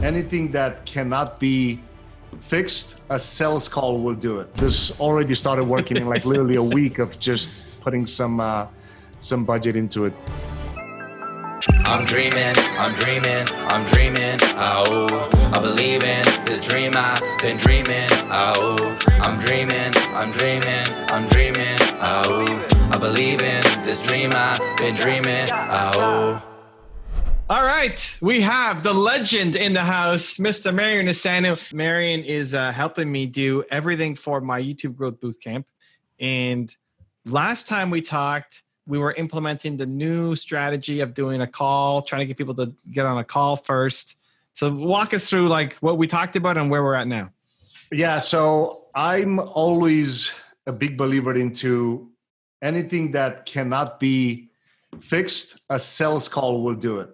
anything that cannot be fixed, a sales call will do it. This already started working in like literally a week of just putting some budget into it. I'm dreaming, oh, I believe in this dream I've been dreaming, oh, I'm dreaming, oh, I believe in this dream I've been dreaming, oh. All right, we have the legend in the house, Mr. Marian Asano. Marian is helping me do everything for my YouTube Growth Bootcamp. And last time we talked, we were implementing the new strategy of doing a call, trying to get people to get on a call first. So walk us through like what we talked about and where we're at now. Yeah, so I'm always a big believer into anything that cannot be fixed, a sales call will do it.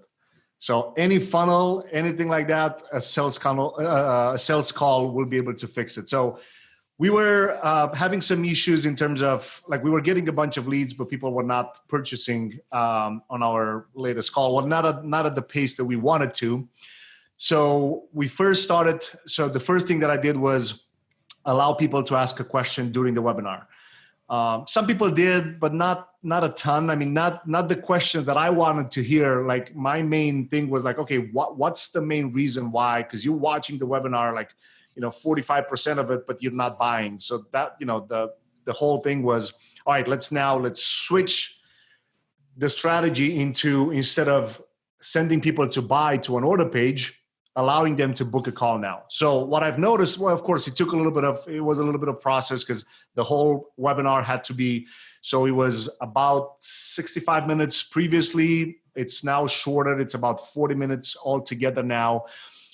So any funnel, anything like that, a sales call will be able to fix it. So we were having some issues in terms of like we were getting a bunch of leads, but people were not purchasing on our latest call. Well, not at the pace that we wanted to. So we first started. So the first thing that I did was allow people to ask a question during the webinar. Some people did, but not a ton. I mean, not the questions that I wanted to hear. Like my main thing was like, okay, what's the main reason why? Because you're watching the webinar, like, 45% of it, but you're not buying. So that, the whole thing was, all right, let's switch the strategy into, instead of sending people to buy to an order page, allowing them to book a call now. So what I've noticed, well, of course, it was a little bit of process because the whole webinar had to be, so it was about 65 minutes previously. It's now shorter. It's about 40 minutes altogether now.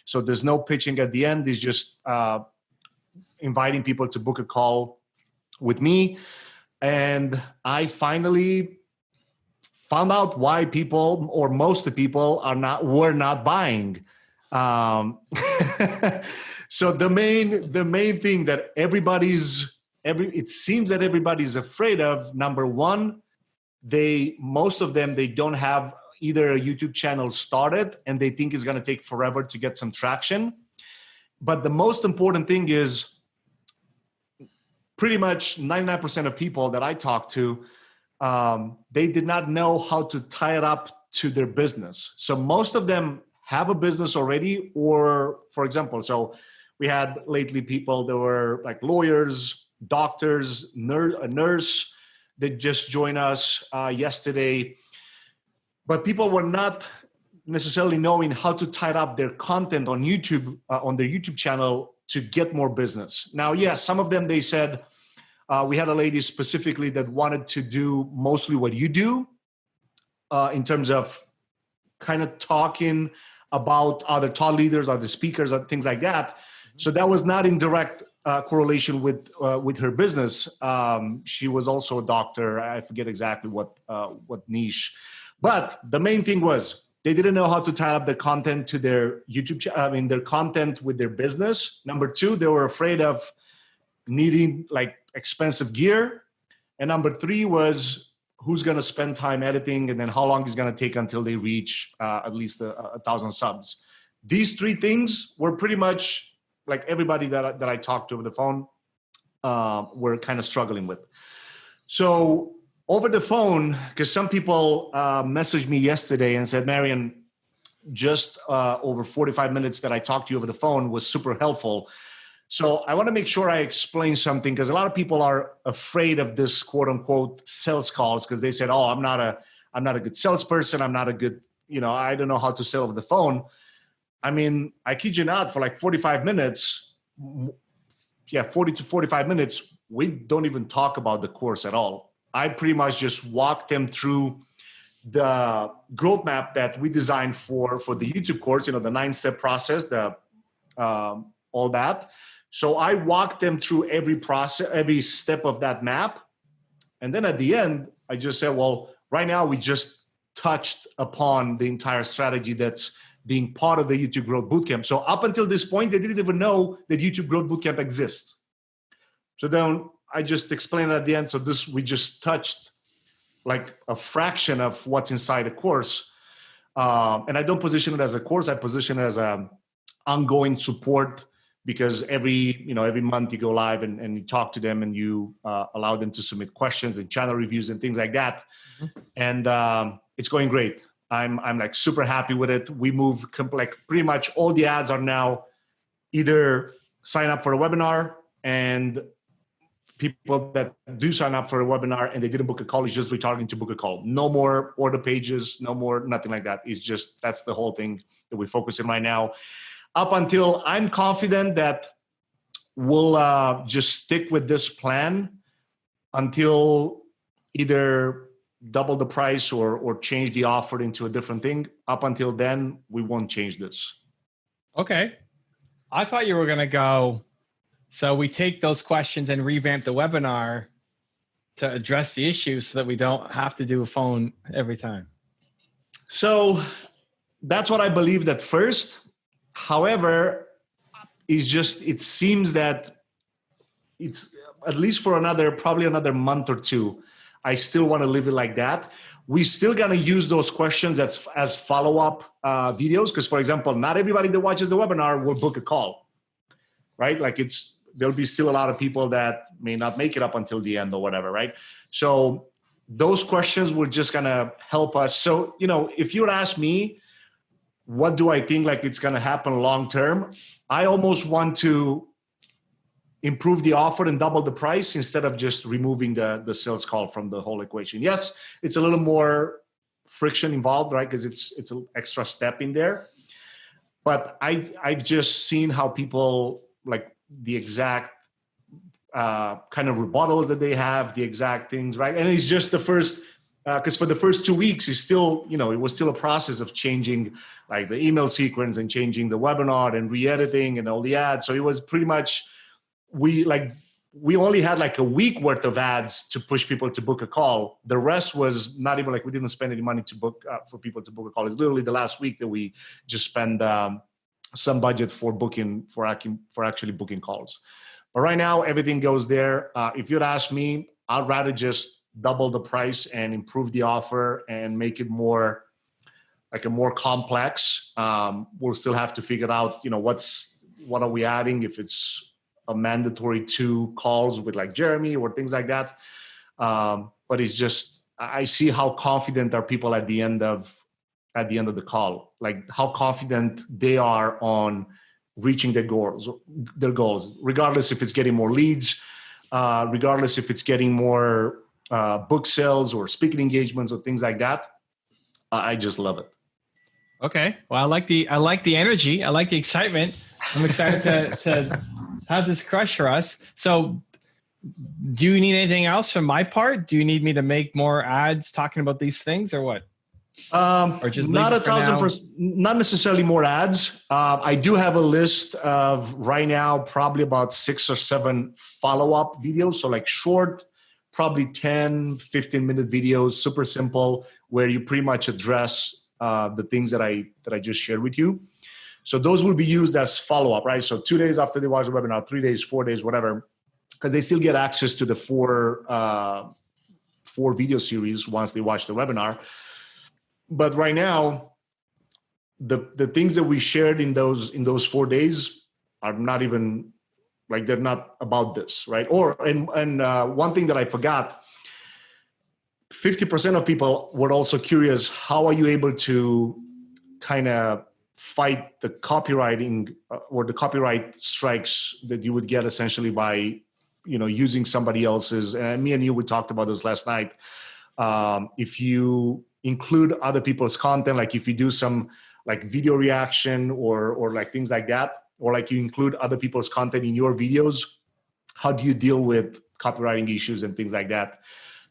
So there's no pitching at the end. It's just inviting people to book a call with me. And I finally found out why people, or most of the people, were not buying. So the main thing that it seems that everybody's afraid of, number one, most of them don't have either a YouTube channel started and they think it's going to take forever to get some traction. But the most important thing is pretty much 99% of people that I talk to, they did not know how to tie it up to their business. So most of them have a business already, or for example, so we had lately people that were like lawyers, doctors, a nurse that just joined us yesterday. But people were not necessarily knowing how to tie up their content on YouTube, on their YouTube channel to get more business. Now, yeah, some of them, they said, we had a lady specifically that wanted to do mostly what you do in terms of kind of talking about other thought leaders, other speakers, and things like that. So that was not in direct correlation with her business. She was also a doctor. I forget exactly what niche. But the main thing was they didn't know how to tie up their content to their YouTube channel, their content with their business. Number two, they were afraid of needing like expensive gear. And number three was who's going to spend time editing, and then how long it's going to take until they reach at least 1,000 subs. These three things were pretty much like everybody that I talked to over the phone were kind of struggling with. So over the phone, because some people messaged me yesterday and said, Marian, just over 45 minutes that I talked to you over the phone was super helpful. So I want to make sure I explain something, because a lot of people are afraid of this quote unquote sales calls because they said, oh, I'm not a good salesperson. I'm not a good, I don't know how to sell over the phone. I mean, I kid you not, for like 45 minutes, 40 to 45 minutes, we don't even talk about the course at all. I pretty much just walk them through the growth map that we designed for the YouTube course, the 9-step process, all that. So I walk them through every step of that map. And then at the end, I just said, well, right now we just touched upon the entire strategy that's being part of the YouTube Growth Bootcamp. So up until this point, they didn't even know that YouTube Growth Bootcamp exists. So then I just explained at the end. So we just touched like a fraction of what's inside a course. And I don't position it as a course. I position it as a ongoing support, because every month you go live and you talk to them and you allow them to submit questions and channel reviews and things like that. Mm-hmm. And it's going great. I'm like super happy with it. We moved like pretty much all the ads are now either sign up for a webinar, and people that do sign up for a webinar and they didn't book a call is just retargeting to book a call. No more order pages, no more, nothing like that. It's just, that's the whole thing that we focus on right now. Up until I'm confident that we'll just stick with this plan until either double the price or change the offer into a different thing. Up until then, we won't change this. Okay. I thought you were going to go, so we take those questions and revamp the webinar to address the issue so that we don't have to do a phone every time. So that's what I believed at first. However, it seems that it's at least for probably another month or two. I still want to leave it like that. We still going to use those questions as follow-up videos. Because, for example, not everybody that watches the webinar will book a call, right? Like there'll be still a lot of people that may not make it up until the end or whatever, right? So those questions were just going to help us. So, if you would ask me, what do I think like it's going to happen long-term? I almost want to improve the offer and double the price instead of just removing the sales call from the whole equation. Yes, it's a little more friction involved, right? Because it's an extra step in there. But I've just seen how people like the exact kind of rebuttals that they have, the exact things, right? And it's just the first, because for the first 2 weeks, it's still, it was still a process of changing like the email sequence and changing the webinar and re-editing and all the ads. So it was pretty much, we only had like a week worth of ads to push people to book a call. The rest was not even like, we didn't spend any money to book for people to book a call. It's literally the last week that we just spend some budget for actually booking calls. But right now, everything goes there. If you'd ask me, I'd rather just double the price and improve the offer and make it more complex. We'll still have to figure out, what are we adding, if it's a mandatory 2 calls with like Jeremy or things like that. But it's just, I see how confident are people at the end of the call, like how confident they are on reaching their goals, regardless if it's getting more leads, regardless if it's getting more book sales or speaking engagements or things like that. I just love it. Okay. Well, I like the energy. I like the excitement. I'm excited to have this crush for us. So do you need anything else from my part? Do you need me to make more ads talking about these things or what? Or just not 1,000%, not necessarily more ads. I do have a list of right now, probably about 6 or 7 follow-up videos. So like short, probably 10, 15-minute videos, super simple, where you pretty much address the things that I just shared with you. So those will be used as follow-up, right? So 2 days after they watch the webinar, 3 days, 4 days, whatever, because they still get access to the four video series once they watch the webinar. But right now, the things that we shared in those 4 days are not even like, they're not about this, right? And one thing that I forgot, 50% of people were also curious, how are you able to kind of fight the copywriting or the copyright strikes that you would get essentially by, using somebody else's, and me and you, we talked about this last night. If you include other people's content, like if you do some like video reaction or like things like that, or like you include other people's content in your videos, how do you deal with copywriting issues and things like that?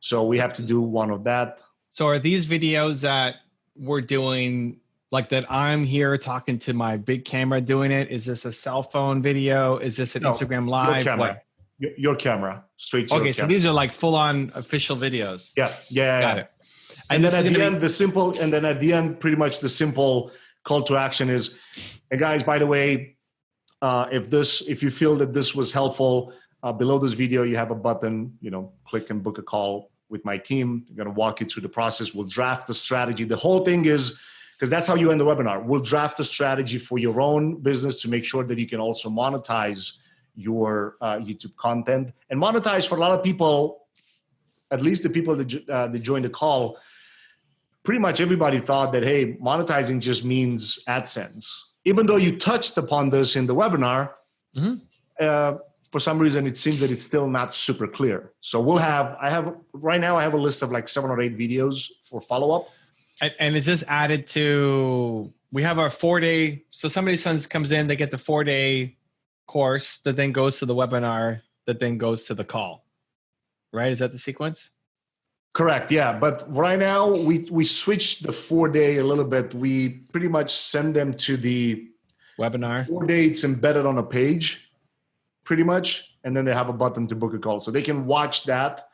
So we have to do one of that. So are these videos that we're doing, like that I'm here talking to my big camera doing it? Is this a cell phone video? Is this an Instagram Live? Your camera. Your camera, straight to your camera. Okay, so these are like full-on official videos. Yeah. Got it. And then at the end, pretty much the simple call to action is, hey guys, by the way, if you feel that this was helpful, below this video, you have a button, click and book a call with my team. I'm going to walk you through the process. We'll draft the strategy. The whole thing is because that's how you end the webinar. We'll draft a strategy for your own business to make sure that you can also monetize your YouTube content. And monetize for a lot of people, at least the people that joined the call, pretty much everybody thought that, hey, monetizing just means AdSense. Even though you touched upon this in the webinar, for some reason, it seems that it's still not super clear. So right now I have a list of like 7 or 8 videos for follow-up. And is this added to, we have our 4-day, so somebody comes in, they get the 4-day course that then goes to the webinar, that then goes to the call, right? Is that the sequence? Correct, yeah. But right now we switched the 4-day a little bit. We pretty much send them to the webinar. 4-day, it's embedded on a page, pretty much. And then they have a button to book a call. So they can watch that.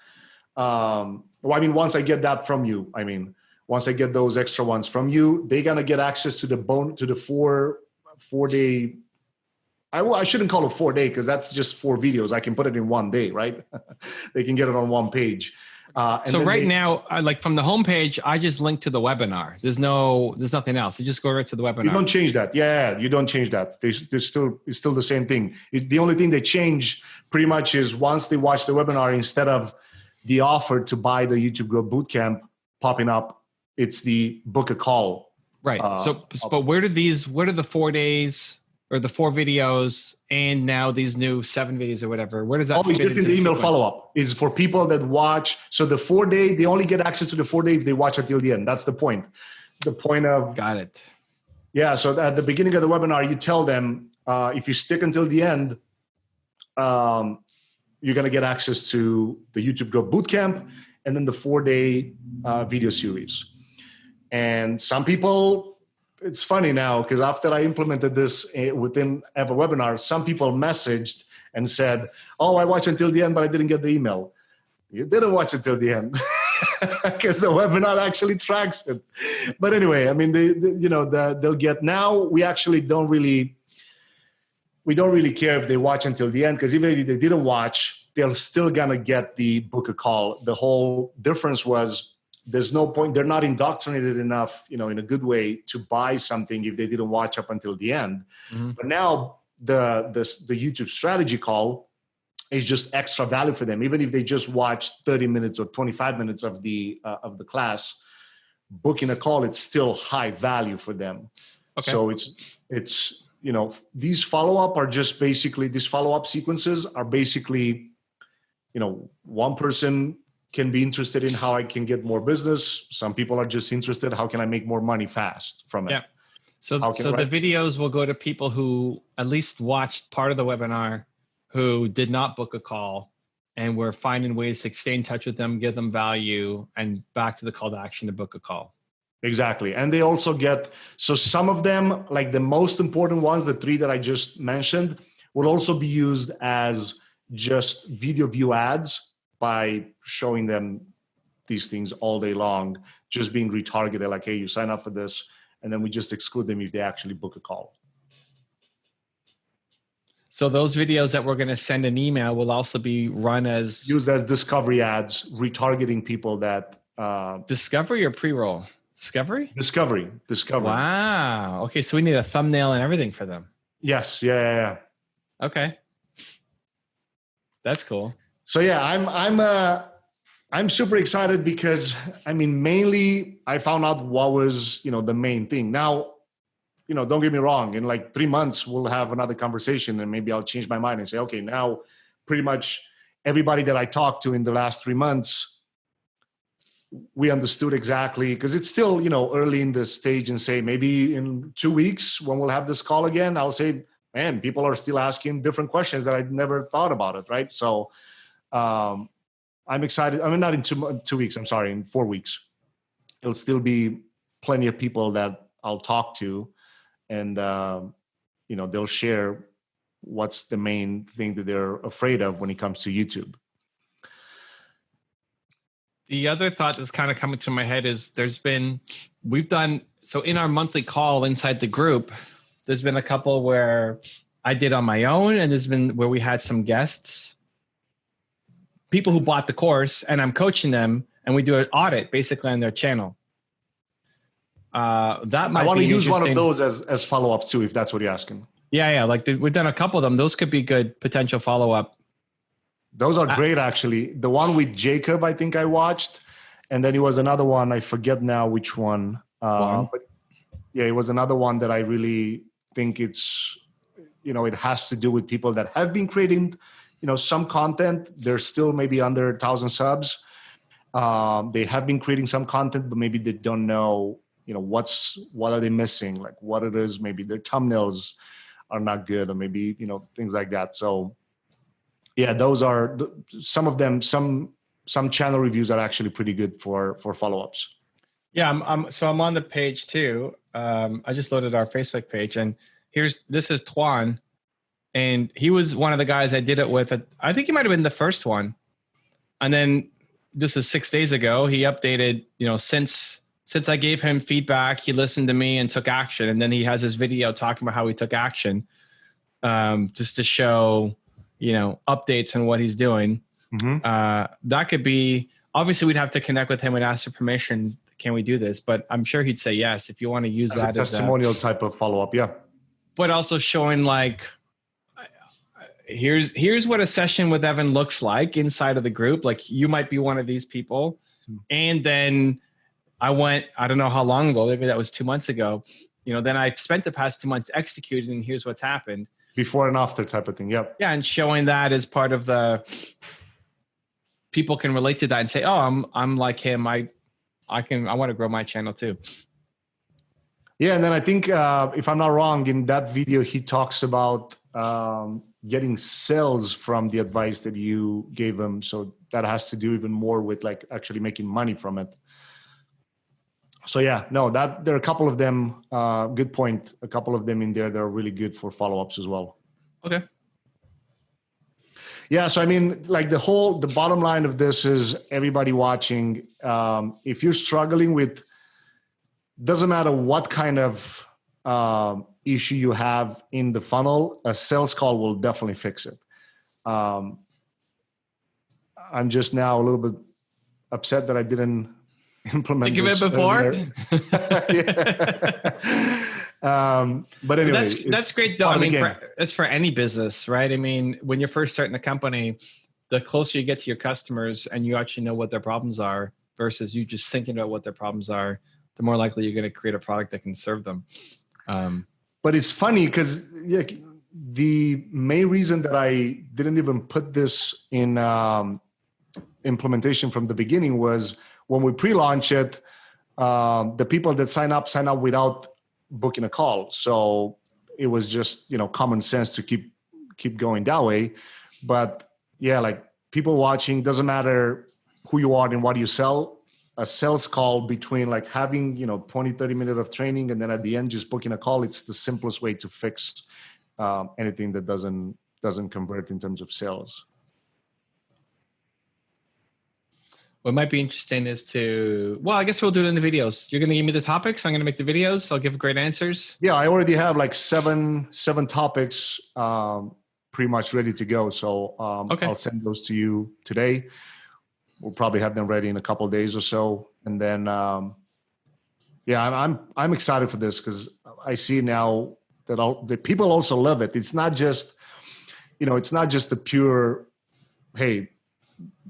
Once I get that from you, once I get those extra ones from you, they're gonna get access to the 4-day. I shouldn't call it 4-day because that's just 4 videos. I can put it in 1 day, right? They can get it on one page. So right now, like from the homepage, I just link to the webinar. There's nothing else. You just go right to the webinar. You don't change that. Yeah, you don't change that. It's still the same thing. The only thing they change pretty much is once they watch the webinar, instead of the offer to buy the YouTube Growth Bootcamp popping up, it's the book a call. Right. But where are the 4 days or the 4 videos and now these new 7 videos or whatever? Where does that fit it's just in the email follow-up. Is for people that watch. So the 4-day, they only get access to the 4-day if they watch until the end. That's the point. The point of... Got it. Yeah, so at the beginning of the webinar, you tell them, if you stick until the end, you're going to get access to the YouTube Growth Bootcamp and then the 4-day video series. And some people, it's funny now, because after I implemented this within Ever Webinar, some people messaged and said, oh, I watched until the end, but I didn't get the email. You didn't watch until the end because the webinar actually tracks it. But anyway, they'll get, now we actually don't really care if they watch until the end, because even if they didn't watch, they're still gonna get the book a call. The whole difference was there's no point, they're not indoctrinated enough, in a good way, to buy something if they didn't watch up until the end. Mm-hmm. But now the YouTube strategy call is just extra value for them. Even if they just watch 30 minutes or 25 minutes of the class, booking a call, it's still high value for them. Okay. So it's these these follow-up sequences are basically, one person can be interested in how I can get more business. Some people are just interested, how can I make more money fast from it? Yeah. So the videos will go to people who at least watched part of the webinar, who did not book a call, and we're finding ways to stay in touch with them, give them value, and back to the call to action to book a call. Exactly. And they also get, so some of them, like the most important ones, the 3 that I just mentioned, will also be used as just video view ads by showing them these things all day long, just being retargeted, like, hey, you sign up for this, and then we just exclude them if they actually book a call. So those videos that we're going to send an email will also be run as... used as discovery ads, retargeting people that... discovery or pre-roll? Discovery? Discovery. Wow. Okay, so we need a thumbnail and everything for them. Yes. Yeah. Okay. That's cool. So yeah, I'm super excited because mainly I found out what was, the main thing. Now, don't get me wrong, in like 3 months we'll have another conversation and maybe I'll change my mind and say, okay, now pretty much everybody that I talked to in the last 3 months, we understood exactly, because it's still, early in the stage, and say maybe in 2 weeks when we'll have this call again, I'll say, man, people are still asking different questions that I'd never thought about it. Right. So, I'm excited. Not in 2 weeks. I'm sorry, in 4 weeks. It'll still be plenty of people that I'll talk to, and they'll share what's the main thing that they're afraid of when it comes to YouTube. The other thought that's kind of coming to my head is we've done, so in our monthly call inside the group, there's been a couple where I did on my own, and there's been where we had some guests, people who bought the course, and I'm coaching them, and we do an audit basically on their channel. That might I want be to use one of interesting- those as follow-ups too, if that's what you're asking. Yeah. Like we've done a couple of them. Those could be good potential follow-up. Those are great, actually. The one with Jacob, I think I watched, and then it was another one. I forget now which one. But yeah, it was another one that I really think it's, it has to do with people that have been creating, some content. They're still maybe under 1,000 subs. They have been creating some content, but maybe they don't know, what are they missing? Like what it is, maybe their thumbnails are not good, or maybe, things like that. So yeah, those are some of them. Some channel reviews are actually pretty good for follow-ups. Yeah, I'm on the page too. I just loaded our Facebook page, and this is Tuan, and he was one of the guys I did it with. I think he might have been the first one, and then this is 6 days ago. He updated, since I gave him feedback, he listened to me and took action, and then he has his video talking about how he took action, just to show, updates on what he's doing. Mm-hmm. That could be, obviously we'd have to connect with him and ask for permission. Can we do this? But I'm sure he'd say yes if you want to use that as a testimonial type of follow-up. Yeah. But also showing like, here's what a session with Evan looks like inside of the group. Like you might be one of these people. And then I don't know how long ago, maybe that was 2 months ago. Then I spent the past 2 months executing, and here's what's happened. Before and after type of thing. Yep. Yeah. And showing that as part of the, people can relate to that and say, oh, I'm like him. I want to grow my channel too. Yeah. And then I think, if I'm not wrong, in that video, he talks about, getting sales from the advice that you gave him. So that has to do even more with like actually making money from it. So yeah, no, there are a couple of them, good point. A couple of them in there that are really good for follow-ups as well. Okay. Yeah. So, I mean, like the bottom line of this is everybody watching, if you're struggling with, doesn't matter what kind of, issue you have in the funnel, a sales call will definitely fix it. I'm just now a little bit upset that I didn't implement think of it before. But anyway, that's great though. I mean, that's for any business, right? I mean, when you're first starting a company, the closer you get to your customers and you actually know what their problems are versus you just thinking about what their problems are, the more likely you're going to create a product that can serve them. But it's funny because the main reason that I didn't even put this in implementation from the beginning was when we pre-launch it, the people that sign up without booking a call. So it was just, common sense to keep going that way. But yeah, like people watching, doesn't matter who you are and what you sell, a sales call between like having, 20, 30 minutes of training and then at the end just booking a call, it's the simplest way to fix anything that doesn't convert in terms of sales. What might be interesting is I guess we'll do it in the videos. You're going to give me the topics. I'm going to make the videos. I'll give great answers. Yeah, I already have like seven topics pretty much ready to go. So okay. I'll send those to you today. We'll probably have them ready in a couple of days or so. And then, I'm excited for this because I see now that the people also love it. It's not just, it's not just the pure, hey,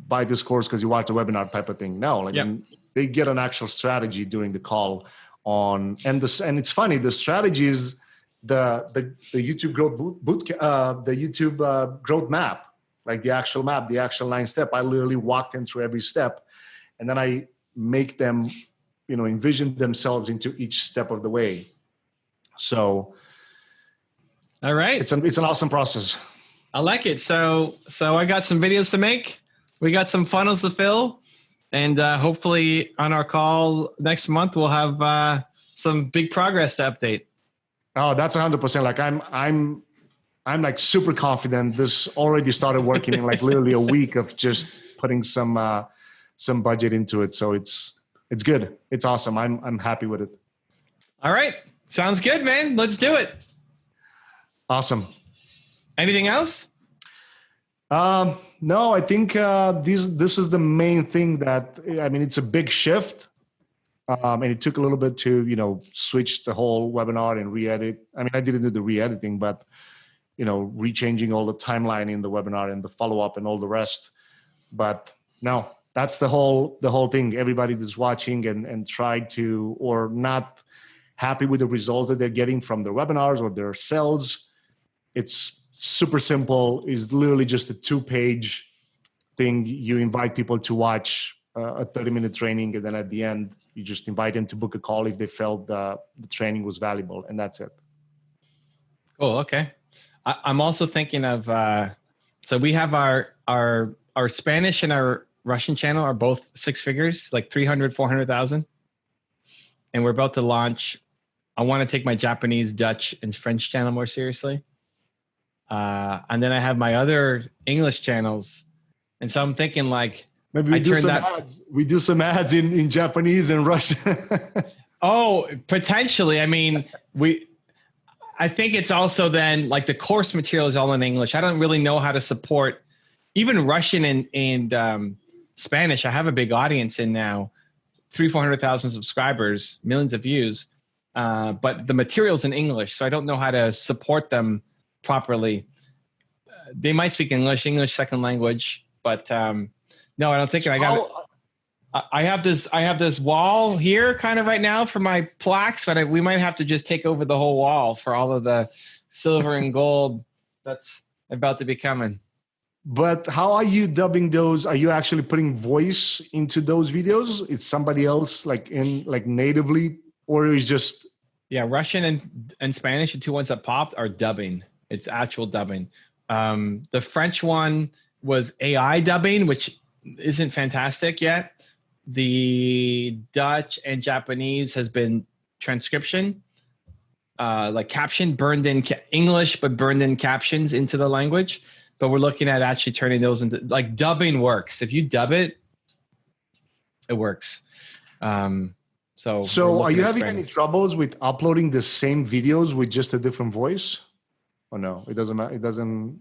buy this course because you watched the webinar type of thing. No, they get an actual strategy during the call and it's funny. The strategy is the YouTube growth the YouTube growth map. Like the actual map, the actual 9-step. I literally walked them through every step. And then I make them, envision themselves into each step of the way. So. All right. It's an awesome process. I like it. So I got some videos to make. We got some funnels to fill. And hopefully on our call next month, we'll have some big progress to update. Oh, that's 100%. Like I'm like super confident. This already started working in like literally a week of just putting some budget into it. So it's good. It's awesome. I'm happy with it. All right. Sounds good, man. Let's do it. Awesome. Anything else? No, I think this is the main thing it's a big shift. And it took a little bit to, switch the whole webinar and re-edit. I mean, I didn't do the re-editing, but, rechanging all the timeline in the webinar and the follow-up and all the rest. But no, that's the whole thing. Everybody that's watching and tried to, or not happy with the results that they're getting from their webinars or their sales, it's super simple. It's literally just a 2-page thing. You invite people to watch a 30-minute training, and then at the end, you just invite them to book a call if they felt the training was valuable, and that's it. Cool. Okay. I'm also thinking of, so we have our Spanish and our Russian channel are both 6 figures, like 300, 400,000. And we're about to launch. I want to take my Japanese, Dutch, and French channel more seriously. And then I have my other English channels. And so I'm thinking like, maybe we do some ads. We do some ads in Japanese and Russian. Oh, potentially. I mean, I think it's also then like the course material is all in English. I don't really know how to support even Russian and Spanish. I have a big audience in now, 400,000 subscribers, millions of views. But the material's in English, so I don't know how to support them properly. They might speak English second language, but no, I don't think I have this wall here kind of right now for my plaques, but we might have to just take over the whole wall for all of the silver and gold that's about to be coming. But how are you dubbing those? Are you actually putting voice into those videos? It's somebody else like natively, or is just... Yeah, Russian and Spanish, the 2 ones that popped are dubbing. It's actual dubbing. The French one was AI dubbing, which isn't fantastic yet. The Dutch and Japanese has been transcription, like caption, burned in English, but burned in captions into the language. But we're looking at actually turning those into, like, dubbing works. If you dub it, it works. So are you having any troubles with uploading the same videos with just a different voice? Or no, it doesn't matter. It doesn't,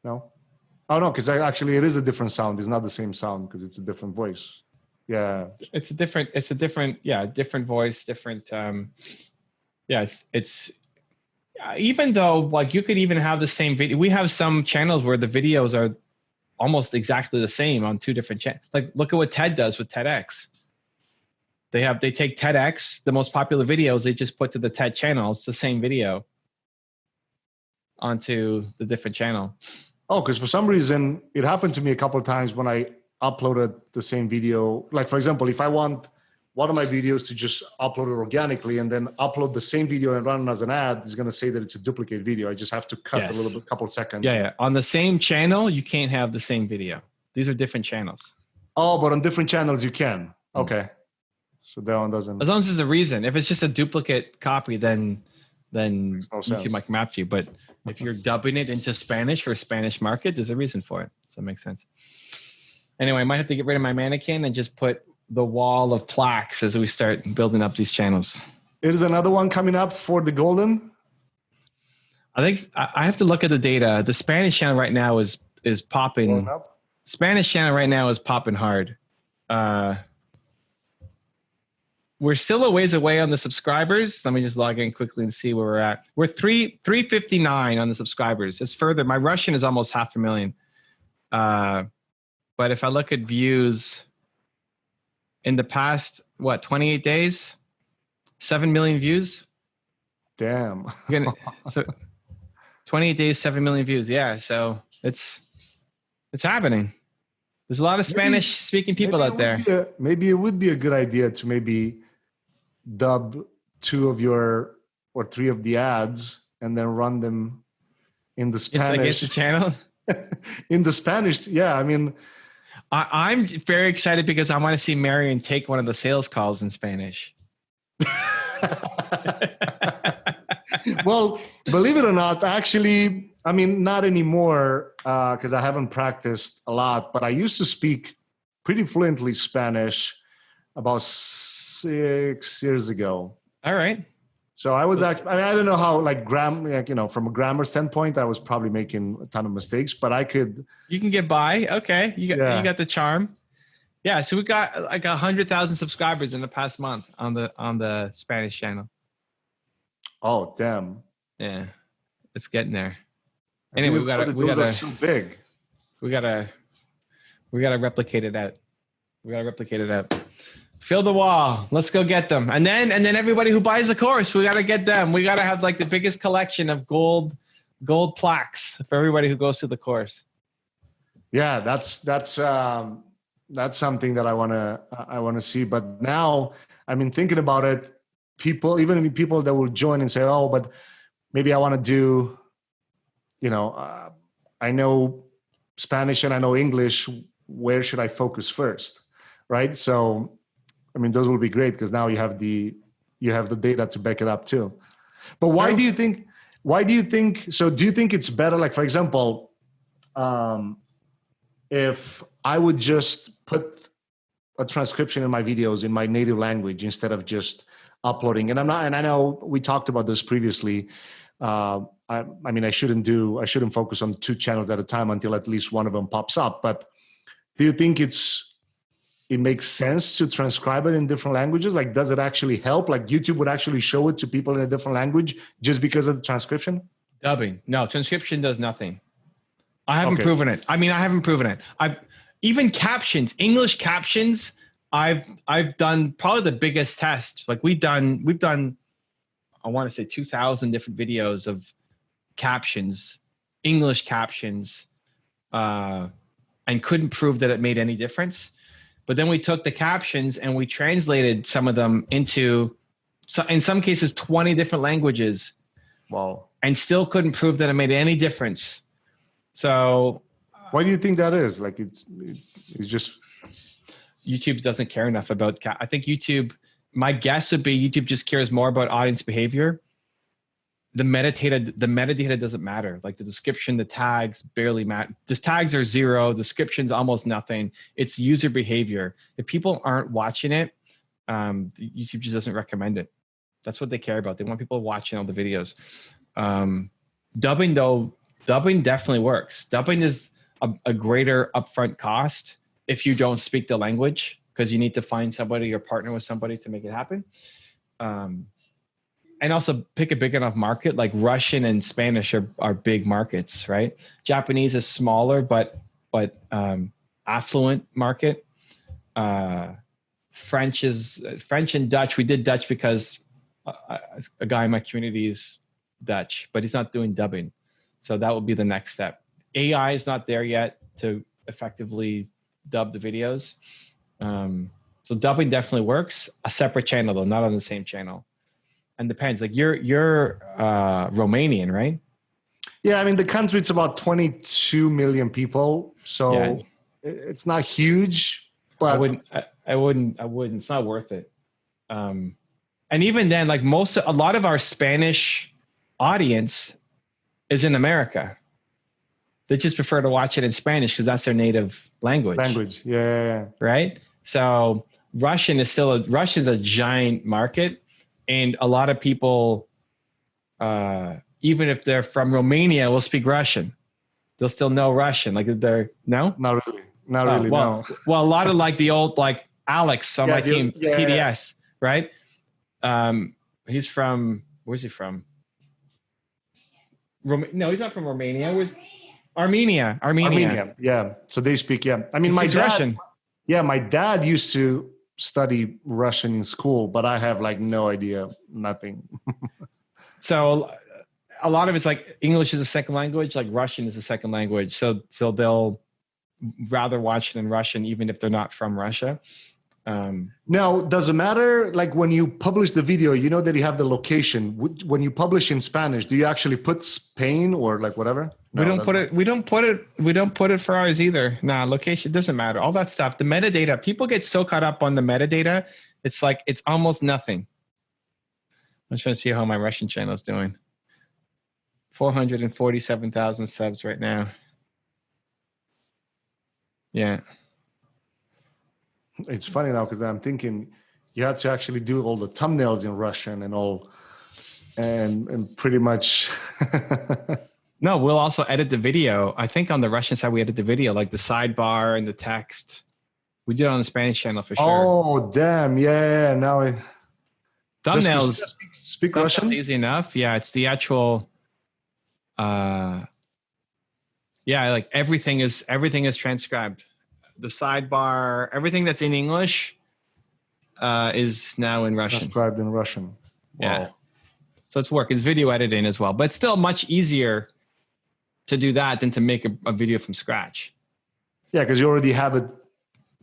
no? Oh no, because actually it is a different sound. It's not the same sound because it's a different voice. Yeah. It's a different voice, different, it's even though like you could even have the same video. We have some channels where the videos are almost exactly the same on 2 different channels. Like look at what TED does with TEDx. They take TEDx, the most popular videos, they just put to the TED channel. It's the same video onto the different channel. Oh, because for some reason it happened to me a couple of times when I uploaded the same video. Like for example, if I want one of my videos to just upload it organically and then upload the same video and run it as an ad, it's going to say that it's a duplicate video. I just have to cut a little bit, couple of seconds. Yeah. On the same channel, you can't have the same video. These are different channels. Oh, but on different channels you can. Okay. So that one doesn't. As long as there's a reason. If it's just a duplicate copy, then YouTube might come after you. But if you're dubbing it into Spanish for a Spanish market, there's a reason for it. So it makes sense. Anyway, I might have to get rid of my mannequin and just put the wall of plaques as we start building up these channels. Is another one coming up for the golden? I think I have to look at the data. The Spanish channel right now is popping. Spanish channel right now is popping hard. We're still a ways away on the subscribers. Let me just log in quickly and see where we're at. We're 359 on the subscribers. It's further. My Russian is almost 500,000. But if I look at views in the past, 28 days, 7 million views. Damn. So 28 days, 7 million views. Yeah. So it's happening. There's a lot of Spanish speaking people out there. Maybe it would be a good idea to maybe dub 2 of your or 3 of the ads and then run them in the Spanish. It's the channel? In the Spanish. Yeah. I mean, I'm very excited because I want to see Marion take one of the sales calls in Spanish. Well, believe it or not, actually, I mean, not anymore because I haven't practiced a lot, but I used to speak pretty fluently Spanish about 6 years ago. All right. So I was actually, I don't know how, from a grammar standpoint, I was probably making a ton of mistakes, but I could. You can get by. Okay. You got the charm. Yeah, so we got like 100,000 subscribers in the past month on the Spanish channel. Oh, damn. Yeah, it's getting there. I Anyway, didn't know that those are so big. we gotta replicate it out. We gotta replicate it out. Fill the wall. Let's go get them. And then everybody who buys the course, we gotta get them. We gotta have like the biggest collection of gold plaques for everybody who goes through the course. Yeah, that's something that I wanna see. But now, I mean, thinking about it, even people that will join and say, oh, but maybe I want to do, I know Spanish and I know English. Where should I focus first? Right. So, I mean, those will be great because now you have the data to back it up too. But why do you think, so do you think it's better? Like, for example, if I would just put a transcription in my videos in my native language instead of just uploading, and I know we talked about this previously. I mean, I shouldn't focus on 2 channels at a time until at least one of them pops up. But do you think it makes sense to transcribe it in different languages? Like, does it actually help? Like, YouTube would actually show it to people in a different language just because of the transcription? Dubbing. No, transcription does nothing. I haven't proven it. I haven't proven it. Even captions, English captions, I've done probably the biggest test. Like we've done, I want to say 2,000 different videos of captions, English captions, and couldn't prove that it made any difference. But then we took the captions and we translated some of them into, in some cases, 20 different languages. Wow. And still couldn't prove that it made any difference. So why do you think that is? Like it's just YouTube doesn't care enough about. I think YouTube. My guess would be YouTube just cares more about audience behavior. The metadata doesn't matter. Like the description, the tags barely matter. The tags are 0. Description's almost nothing. It's user behavior. If people aren't watching it, YouTube just doesn't recommend it. That's what they care about. They want people watching all the videos. Dubbing though. Dubbing definitely works. Dubbing is a greater upfront cost if you don't speak the language, because you need to find somebody or partner with somebody to make it happen. And also pick a big enough market. Like Russian and Spanish are big markets, right? Japanese is smaller, but affluent market. French and Dutch. We did Dutch because a guy in my community is Dutch, but he's not doing dubbing. So that would be the next step. AI is not there yet to effectively dub the videos. So dubbing definitely works. A separate channel though, not on the same channel. And depends. Like you're Romanian, right? Yeah, I mean the country, it's about 22 million people, so it's not huge. But I wouldn't. It's not worth it. And even then, like a lot of our Spanish audience is in America. They just prefer to watch it in Spanish because that's their native language. Yeah. Right. So Russian's a giant market, and a lot of people, even if they're from Romania, will speak Russian. They'll still know Russian. Like not really. No. Well, a lot of like the old like Alex on my team, PDS, right? He's from, where's he from? No, he's not from Romania. Armenia. Yeah. So they speak. Yeah. I mean, Russian. Yeah, my dad used to study Russian in school, but I have like no idea, nothing. So a lot of it's like English is a second language, like Russian is a second language. So they'll rather watch it in Russian, even if they're not from Russia. Now, does it matter? Like when you publish the video, you know that you have the location. When you publish in Spanish, do you actually put Spain or like whatever? No, we don't put it for ours either. Nah, location doesn't matter. All that stuff, the metadata, people get so caught up on the metadata. It's like, it's almost nothing. I'm trying to see how my Russian channel is doing. 447,000 subs right now. Yeah. It's funny now because I'm thinking you have to actually do all the thumbnails in Russian and all, and pretty much. No, we'll also edit the video. I think on the Russian side, we edit the video, like the sidebar and the text. We did it on the Spanish channel for sure. Oh, damn. Yeah. Now Thumbnails. Speak thumbnails Russian? easy enough. Yeah, it's the actual. Like everything is transcribed. The sidebar, everything that's in English, is now in Russian. Transcribed in Russian. Wow. Yeah. So it's work. It's video editing as well, but it's still much easier to do that than to make a video from scratch. Yeah, because you already have it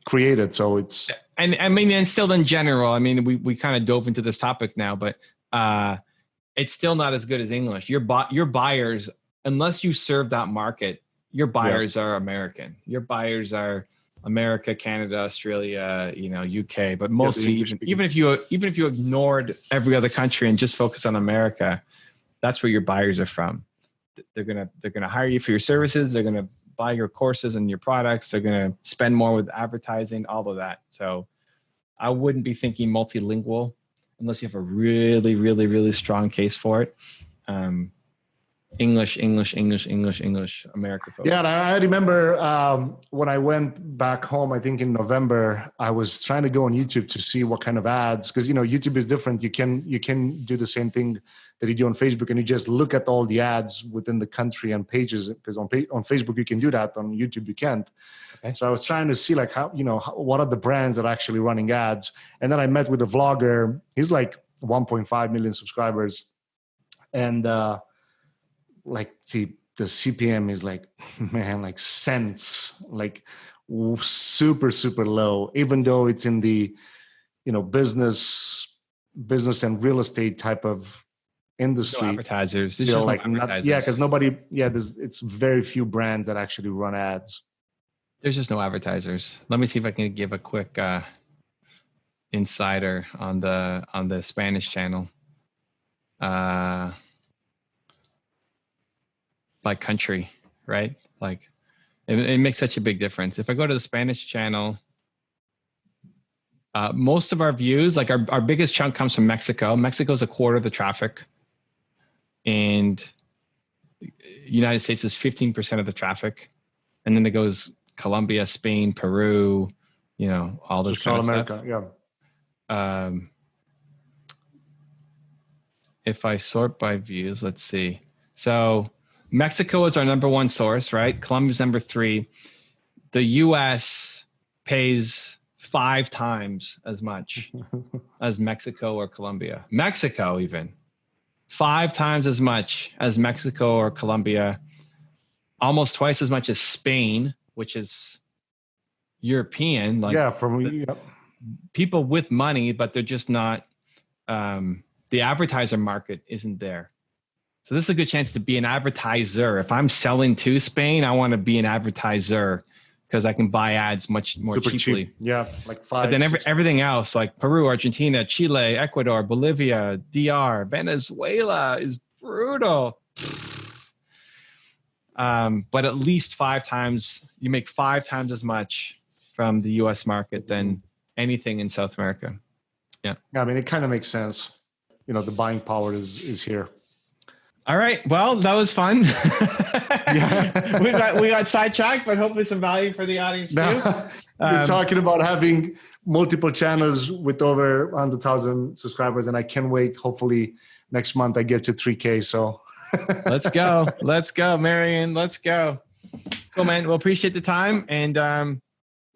created, so it's. And I mean, and still in general, I mean, we kind of dove into this topic now, but it's still not as good as English. Your buyers, unless you serve that market, your buyers are American. Your buyers are America, Canada, Australia, UK, but mostly even if you ignored every other country and just focus on America, that's where your buyers are from. They're gonna hire you for your services. They're gonna buy your courses and your products. They're gonna spend more with advertising, all of that. So I wouldn't be thinking multilingual unless you have a really, really, really strong case for it. English, America focus. Yeah, and I remember when I went back home, I think in November, I was trying to go on YouTube to see what kind of ads, because YouTube is different. You can do the same thing that you do on Facebook, and you just look at all the ads within the country and pages, because on Facebook you can do that, on YouTube you can't. Okay. So I was trying to see like what are the brands that are actually running ads, and then I met with a vlogger. He's like 1.5 million subscribers, and like the CPM is like, man, like cents, like super, super low, even though it's in the, business and real estate type of industry. No advertisers. There's just like no advertisers. Because it's very few brands that actually run ads. There's just no advertisers. Let me see if I can give a quick insider on the Spanish channel. By country, right? Like it makes such a big difference. If I go to the Spanish channel, most of our views, like our biggest chunk comes from Mexico. Mexico's a quarter of the traffic, and United States is 15% of the traffic. And then it goes Colombia, Spain, Peru, all this kind of America, stuff. Yeah. If I sort by views, let's see. So Mexico is our number one source, right? Colombia's number 3. The US pays 5 times as much as Mexico or Colombia. Mexico even 5 times as much as Mexico or Colombia, almost twice as much as Spain, which is European. People with money, but they're just not, the advertiser market isn't there. So this is a good chance to be an advertiser. If I'm selling to Spain, I want to be an advertiser because I can buy ads much more super cheaply. Cheap. Yeah, like 5. But then everything else, like Peru, Argentina, Chile, Ecuador, Bolivia, DR, Venezuela is brutal. But at least 5 times, you make 5 times as much from the US market than anything in South America. Yeah. I mean, it kind of makes sense. The buying power is here. All right. Well, that was fun. we got sidetracked, but hopefully some value for the audience too. We're talking about having multiple channels with over 100,000 subscribers, and I can't wait. Hopefully next month I get to 3K. So let's go, Marion. Let's go. Cool, man. We'll appreciate the time, and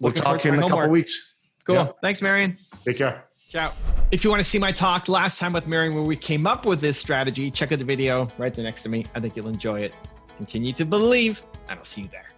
we'll talk in a couple weeks. Cool. Yeah. Thanks, Marion. Take care. Ciao. If you want to see my talk last time with Marion where we came up with this strategy, check out the video right there next to me. I think you'll enjoy it. Continue to believe, and I'll see you there.